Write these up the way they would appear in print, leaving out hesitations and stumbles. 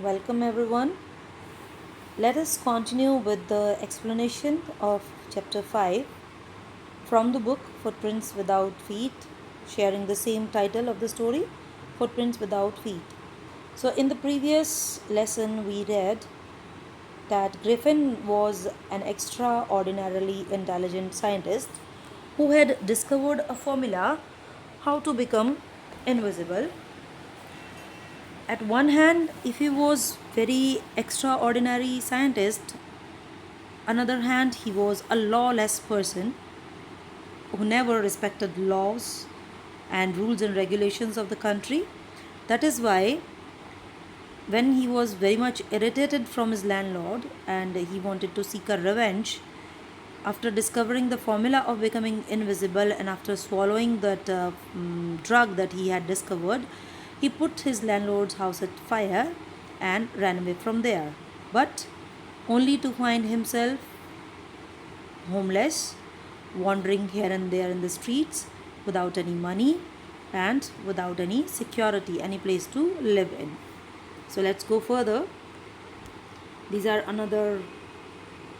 Welcome everyone. Let us continue with the explanation of chapter 5 from the book Footprints Without Feet, sharing the same title of the story, Footprints Without Feet. So, in the previous lesson, we read that Griffin was an extraordinarily intelligent scientist who had discovered a formula how to become invisible. At one hand, if he was very extraordinary scientist, another hand he was a lawless person who never respected laws and rules and regulations of the country. That is why when he was very much irritated from his landlord and he wanted to seek a revenge, after discovering the formula of becoming invisible and after swallowing that drug that he had discovered, he put his landlord's house at fire and ran away from there. But only to find himself homeless, wandering here and there in the streets without any money and without any security, any place to live in. So let's go further. These are another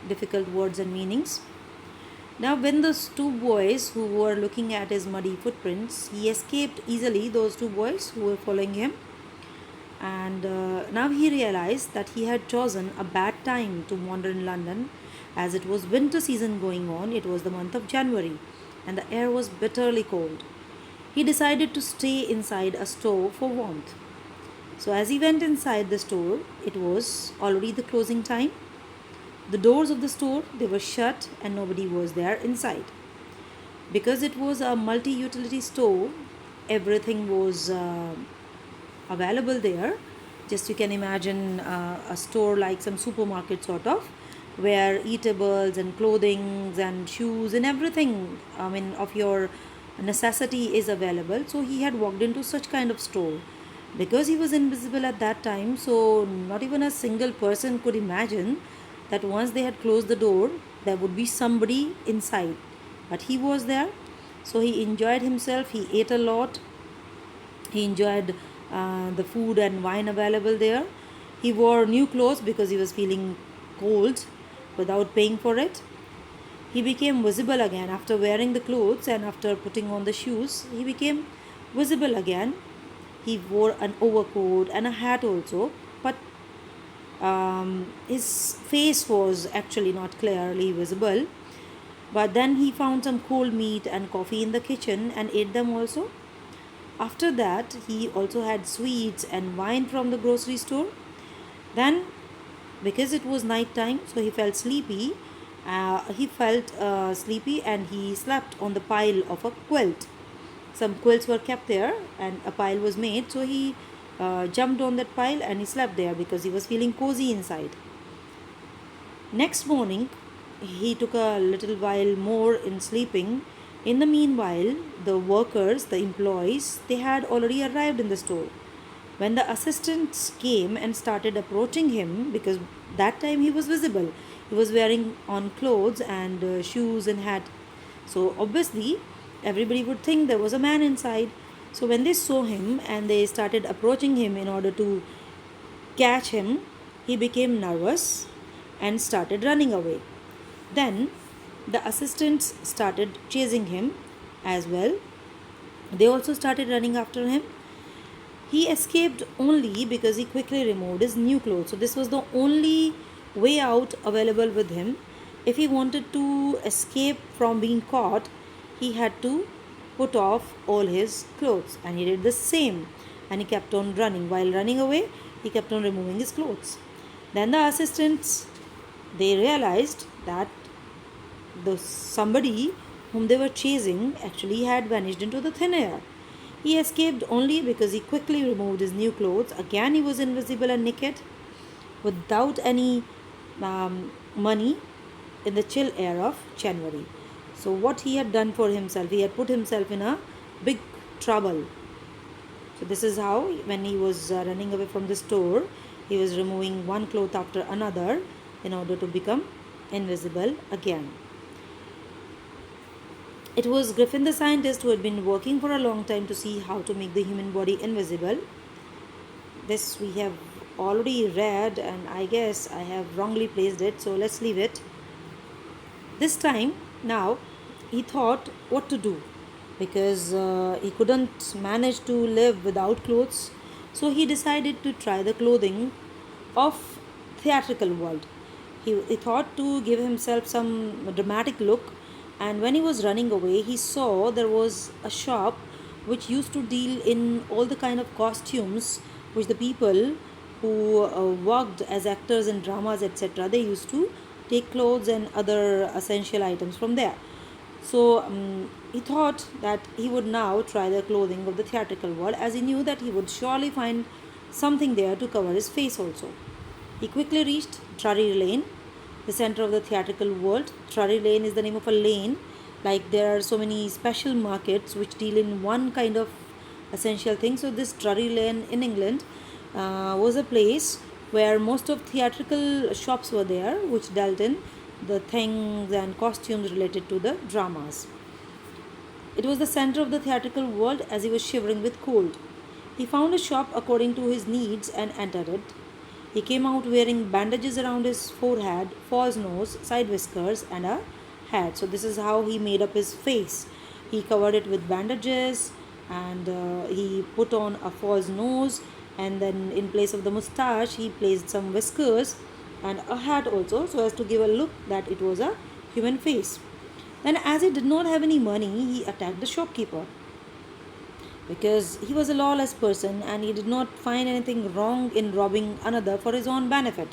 difficult words and meanings. Now, when those two boys who were looking at his muddy footprints, he escaped easily, those two boys who were following him. And now he realized that he had chosen a bad time to wander in London as it was winter season going on. It was the month of January and the air was bitterly cold. He decided to stay inside a store for warmth. So, as he went inside the store, it was already the closing time. The doors of the store they were shut and nobody was there inside. Because it was a multi-utility store, everything was available there. Just you can imagine a store like some supermarket sort of, where eatables and clothing and shoes and everything, of your necessity is available. So he had walked into such kind of store. Because he was invisible at that time, so not even a single person could imagine that once they had closed the door, there would be somebody inside. But he was there, so he enjoyed himself. He ate a lot. He enjoyed the food and wine available there. He wore new clothes because he was feeling cold without paying for it. He became visible again after wearing the clothes and after putting on the shoes. He became visible again. He wore an overcoat and a hat also, but his face was actually not clearly visible. But then he found some cold meat and coffee in the kitchen and ate them also. After that, he also had sweets and wine from the grocery store. Then, because it was night time, so he felt sleepy. Sleepy and he slept on the pile of a quilt. Some quilts were kept there and a pile was made, so he jumped on that pile and he slept there because he was feeling cozy inside. Next morning, he took a little while more in sleeping. In the meanwhile, the workers, the employees, they had already arrived in the store. When the assistants came and started approaching him, because that time he was visible, he was wearing on clothes and shoes and hat. So obviously, everybody would think there was a man inside. So when they saw him and they started approaching him in order to catch him, he became nervous and started running away. Then the assistants started chasing him as well. They also started running after him. He escaped only because he quickly removed his new clothes. So this was the only way out available with him. If he wanted to escape from being caught, he had to put off all his clothes, and he did the same, and he kept on running. While running away, he kept on removing his clothes. Then the assistants, they realized that the somebody whom they were chasing actually had vanished into the thin air. He escaped only because he quickly removed his new clothes. Again, he was invisible and naked without any money in the chill air of January. So, what he had done for himself, he had put himself in a big trouble. So, this is how, when he was running away from the store, he was removing one cloth after another in order to become invisible again. It was Griffin the scientist who had been working for a long time to see how to make the human body invisible. This we have already read, and I guess I have wrongly placed it, so let's leave it. This time, now, he thought what to do because he couldn't manage to live without clothes. So he decided to try the clothing of theatrical world. He thought to give himself some dramatic look, and when he was running away, he saw there was a shop which used to deal in all the kind of costumes which the people who worked as actors in dramas, etc., they used to take clothes and other essential items from there. So he thought that he would now try the clothing of the theatrical world, as he knew that he would surely find something there to cover his face also. He quickly reached Drury Lane, the center of the theatrical world. Drury Lane is the name of a lane. Like there are so many special markets which deal in one kind of essential thing. So this Drury Lane in England was a place where most of theatrical shops were there, which dealt in the things and costumes related to the dramas. It was the center of the theatrical world as he was shivering with cold. He found a shop according to his needs and entered it. He came out wearing bandages around his forehead, false nose, side whiskers, and a hat. So, this is how he made up his face. He covered it with bandages and he put on a false nose, and then in place of the mustache, he placed some whiskers and a hat also, so as to give a look that it was a human face. Then, as he did not have any money, he attacked the shopkeeper because he was a lawless person and he did not find anything wrong in robbing another for his own benefit.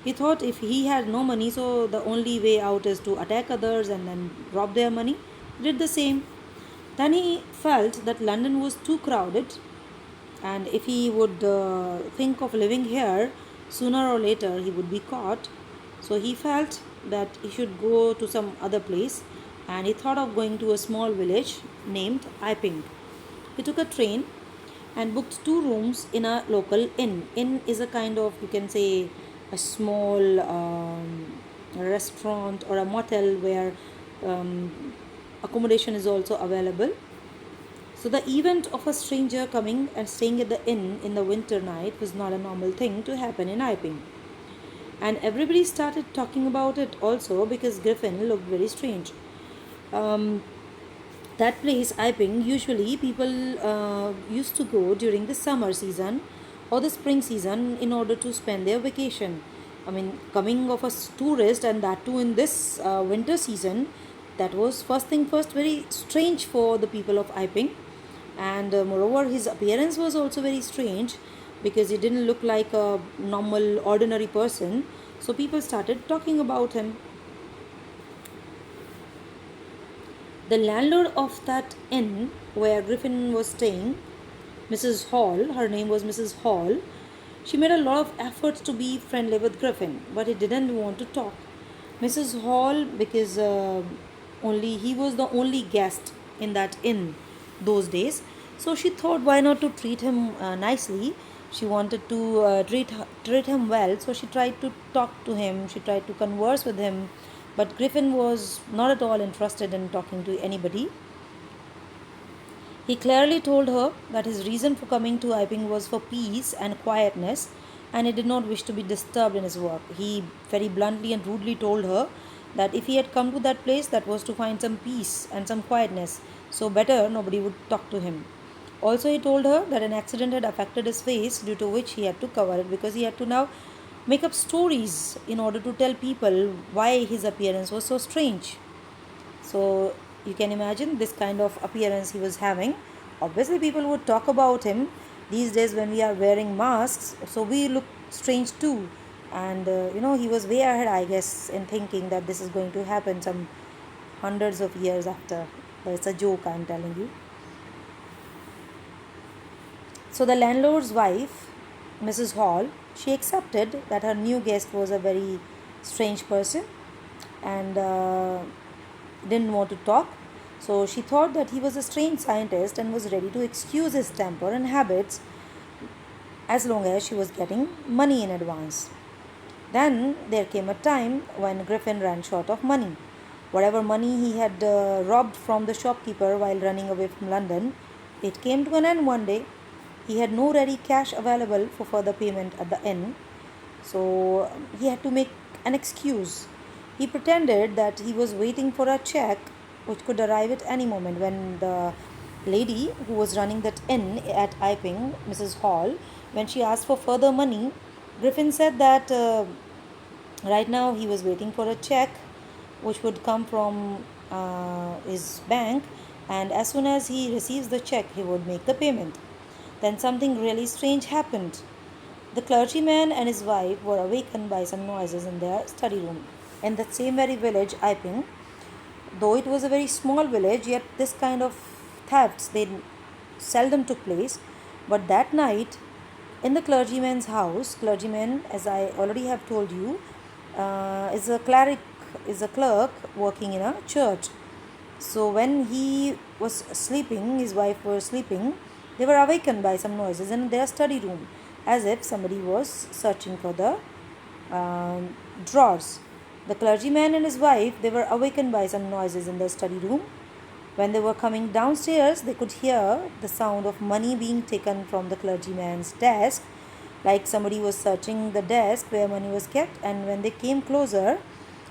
He thought if he had no money, so the only way out is to attack others and then rob their money. He did the same. Then he felt that London was too crowded, and if he would think of living here, sooner or later he would be caught. So he felt that he should go to some other place, and he thought of going to a small village named Iping. He took a train and booked two rooms in a local inn. Inn is a kind of, you can say, a small restaurant or a motel where accommodation is also available. So the event of a stranger coming and staying at the inn in the winter night was not a normal thing to happen in Iping. And everybody started talking about it also because Griffin looked very strange. Um, that place, Iping, usually people used to go during the summer season or the spring season in order to spend their vacation. I mean, coming of a tourist and that too in this winter season, that was first thing first very strange for the people of Iping. And moreover, his appearance was also very strange because he didn't look like a normal, ordinary person. So people started talking about him. The landlord of that inn where Griffin was staying, Mrs. Hall, her name was Mrs. Hall, she made a lot of efforts to be friendly with Griffin, but he didn't want to talk. Mrs. Hall, because only he was the only guest in that inn those days, so she thought why not to treat him nicely. She wanted to treat him well, so she tried to talk to him. She tried to converse with him, but Griffin was not at all interested in talking to anybody. He clearly told her that his reason for coming to Iping was for peace and quietness, and he did not wish to be disturbed in his work. He very bluntly and rudely told her that if he had come to that place, that was to find some peace and some quietness, so better nobody would talk to him. Also, he told her that an accident had affected his face, due to which he had to cover it because he had to now make up stories in order to tell people why his appearance was so strange. So you can imagine this kind of appearance he was having. Obviously, people would talk about him. These days, when we are wearing masks, so we look strange too. And he was way ahead, I guess, in thinking that this is going to happen some hundreds of years after. It's a joke, I'm telling you. So the landlord's wife, Mrs. Hall, she accepted that her new guest was a very strange person and didn't want to talk. So she thought that he was a strange scientist and was ready to excuse his temper and habits as long as she was getting money in advance. Then there came a time when Griffin ran short of money. Whatever money he had robbed from the shopkeeper while running away from London, it came to an end one day. He had no ready cash available for further payment at the inn, so he had to make an excuse. He pretended that he was waiting for a check which could arrive at any moment. When the lady who was running that inn at Iping, Mrs. Hall, when she asked for further money, Griffin said that right now he was waiting for a check which would come from his bank, and as soon as he receives the check, he would make the payment. Then something really strange happened. The clergyman and his wife were awakened by some noises in their study room. In that same very village, Iping, though it was a very small village, yet this kind of thefts they seldom took place. But that night, in the clergyman's house, clergyman, as I already have told you, is a clerk working in a church. So when he was sleeping, his wife was sleeping, they were awakened by some noises in their study room, as if somebody was searching for the drawers. The clergyman and his wife, they were awakened by some noises in their study room. When they were coming downstairs, they could hear the sound of money being taken from the clergyman's desk, like somebody was searching the desk where money was kept. And when they came closer,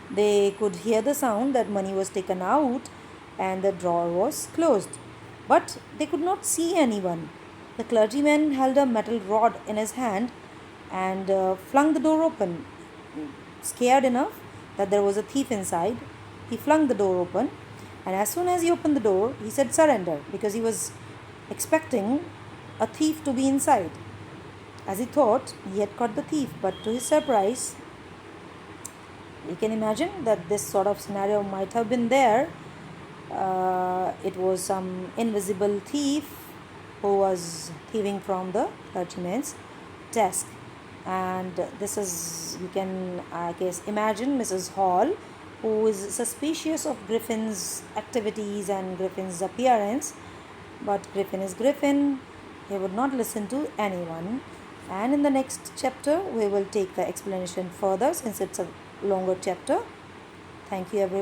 they could hear the sound that money was taken out and the drawer was closed. But they could not see anyone. The clergyman held a metal rod in his hand and flung the door open. Scared enough that there was a thief inside, he flung the door open, and as soon as he opened the door, he said surrender, because he was expecting a thief to be inside. As he thought, he had caught the thief, but to his surprise, you can imagine that this sort of scenario might have been there. It was some invisible thief who was thieving from the clergyman's desk. And this is, you can, I guess, imagine Mrs. Hall, who is suspicious of Griffin's activities and Griffin's appearance. But Griffin is Griffin, he would not listen to anyone. And in the next chapter, we will take the explanation further, since it's a longer chapter. Thank you, everyone.